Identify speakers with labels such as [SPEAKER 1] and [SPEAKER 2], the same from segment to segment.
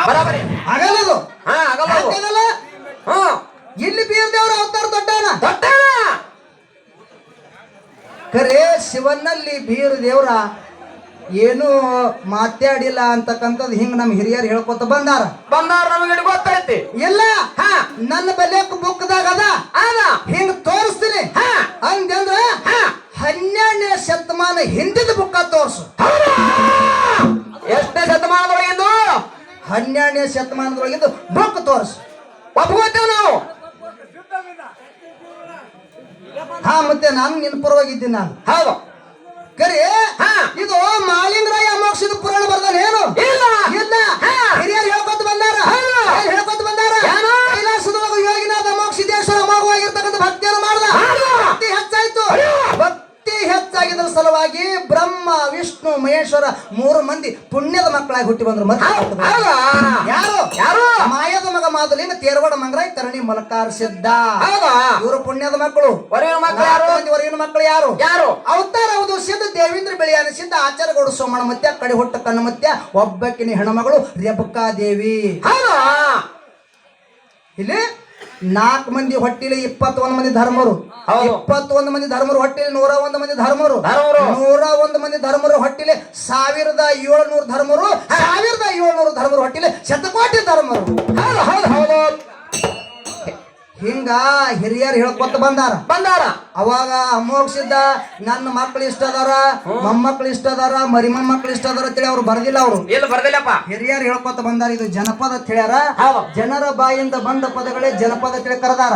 [SPEAKER 1] ಬರಾಬರಿ
[SPEAKER 2] ಆಗಲ್ಲದು
[SPEAKER 1] ಆಗಲ್ಲ
[SPEAKER 2] ಇಲ್ಲಿ ಬೀರ್ ದೇವ್ರ ಅವತಾರ ದೊಡ್ಡನ
[SPEAKER 1] ದೊಡ್ಡನ
[SPEAKER 2] ಖರೆ ಶಿವನಲ್ಲಿ ಬೀರ್ ದೇವ್ರ ಏನು ಮಾತಾಡಿಲ್ಲ ಅಂತಕ್ಕಂಥದ್ದು ಹಿಂಗ ನಮ್ ಹಿರಿಯರು ಹೇಳ್ಕೊತ ಬಂದಾರ
[SPEAKER 1] ನಮಗೆ ಗೊತ್ತೈತಿ
[SPEAKER 2] ಇಲ್ಲ ನನ್ನ ಬಲ್ಯಕ್ ಬುಕ್ದಾಗ ಅದ ಹಿಂಗ ತೋರಿಸ್ತೀನಿ ಹಂಗಂದ್ರ 12ನೇ ಶತಮಾನ ಹಿಂದಿನ ಬುಕ್ಕ ತೋರ್ಸು.
[SPEAKER 1] ಎಷ್ಟನೇ ಶತಮಾನದೊಳಗಿದ್ದು?
[SPEAKER 2] 12ನೇ ಶತಮಾನದೊಳಗಿದ್ದು ಬುಕ್ ತೋರ್ಸು.
[SPEAKER 1] ಒಪ್ಕೋತೇವ್ ನಾವು.
[SPEAKER 2] ಮತ್ತೆ ನಾನು ನಿನ್ ಪರವಾಗಿದ್ದೀನಿ. ನಾನು
[SPEAKER 1] ಹೌದು
[SPEAKER 2] ಕರಿ ಇದು ಮಾಳಿಂಗರಾಯ ಮೋಕ್ಷದ ಪುರಾಣ ಬರ್ದಾನ ಏನು
[SPEAKER 1] ಇಲ್ಲ
[SPEAKER 2] ಇಲ್ಲ ಹಿರಿಯರು ಹೇಳ್ಕೊತ ಬಂದಾರ ಕೈಲಾಸದೊಳಗ ಯೋಗಿನಾಥ ಮೋಕ್ಷಿದೇಶ್ವರ ಅಮೋಘವಾಗಿರ್ತಕ್ಕಂಥ ಭಕ್ತಿಯನ್ನು ಮಾಡ್ದ. ಭಕ್ತಿ ಹೆಚ್ಚಾಯ್ತು. ಭಕ್ತಿ ಹೆಚ್ಚಾಗಿದ್ರ ಸಲುವಾಗಿ ಬ್ರಹ್ಮ ವಿಷ್ಣು ಮಹೇಶ್ವರ 3 ಮಂದಿ ಪುಣ್ಯದ ಮಕ್ಕಳಾಗಿ ಹುಟ್ಟಿ ಬಂದ್ರು. ಮತ್ತೆ ಯಾರು
[SPEAKER 1] ಯಾರು
[SPEAKER 2] ಮಾಯದ ಮಗ ಮಾದಲಿನ ತೇರವಾಡ ಮಂಗರಾಯ್ ತರಣಿ ಮಲಕಾರ ಸಿದ್ಧ. ಇವರು ಪುಣ್ಯದ ಮಕ್ಕಳು. ಹೊರಗಿನ ಮಕ್ಕಳು ಯಾರು
[SPEAKER 1] ಯಾರು
[SPEAKER 2] ಅವತಾರ ಹೌದು. ಸಿದ್ಧ ದೇವೇಂದ್ರ ಬೆಳೆಯಾನ ಸಿದ್ಧ ಆಚಾರಗೌಡ ಸೋಮಣ ಮತ್ತೆ ಕಡೆ ಹುಟ್ಟ ಕಣ್ಣು ಮತ್ತೆ ಒಬ್ಬಕ್ಕಿನ ಹೆಣ್ಮಗಳು ರೇಬುಕಾ ದೇವಿ. ಇಲ್ಲಿ 4 ಮಂದಿ ಹೊಟ್ಟಿಲಿ 21 ಮಂದಿ ಧರ್ಮರು. 21 ಮಂದಿ ಧರ್ಮರು ಹೊಟ್ಟಿಲಿ 101 ಮಂದಿ ಧರ್ಮರು. 101 ಮಂದಿ ಧರ್ಮರು ಹೊಟ್ಟಿಲಿ 1700 ಧರ್ಮರು. 1700 ಧರ್ಮರು ಹೊಟ್ಟಿಲಿ ಶತಕೋಟಿ ಧರ್ಮರು.
[SPEAKER 1] ಹೌದು
[SPEAKER 2] ಹಿಂಗ ಹಿರಿಯರು ಹೇಳ್ಕೊತ ಬಂದಾರ. ಅವಾಗ ಅಮೋಕ್ಷಿದ್ದ ನನ್ನ ಮಕ್ಳು ಇಷ್ಟ ಅದಾರ, ಮೊಮ್ಮಕ್ಳು ಇಷ್ಟ ಅದಾರ, ಮರಿ ಮೊಮ್ಮಕ್ಳು ಇಷ್ಟ ಅದಾರ ಅಂತೇಳಿ ಅವ್ರು ಬರ್ದಿಲ್ಲ. ಅವರು ಹಿರಿಯರು ಹೇಳ್ಕೊತ ಬಂದಾರ. ಇದು ಜನಪದ ಅಂತ ಹೇಳ್ಯಾರ. ಜನರ ಬಾಯಿಂದ ಬಂದ ಪದಗಳೇ ಜನಪದ ತಿಳಿ ಕರೆದಾರ.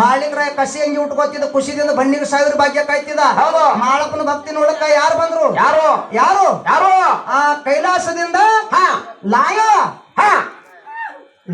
[SPEAKER 2] ಮಾಳಿಂಗರಾಯ ಕಸಿ ಅಂಗಿ ಉಟ್ಕೋತಿದ್ದ ಖುಷಿದಿಂದ ಬಣ್ಣಿಗೆ 1000 ಭಾಗ್ಯ ಕಾಯ್ತಿದ್ದ. ಮಾಳಪ್ಪನ ಭಕ್ತಿ ನೋಡಕ ಯಾರು ಬಂದ್ರು? ಯಾರು ಆ ಕೈಲಾಸದಿಂದ ಲಾಯ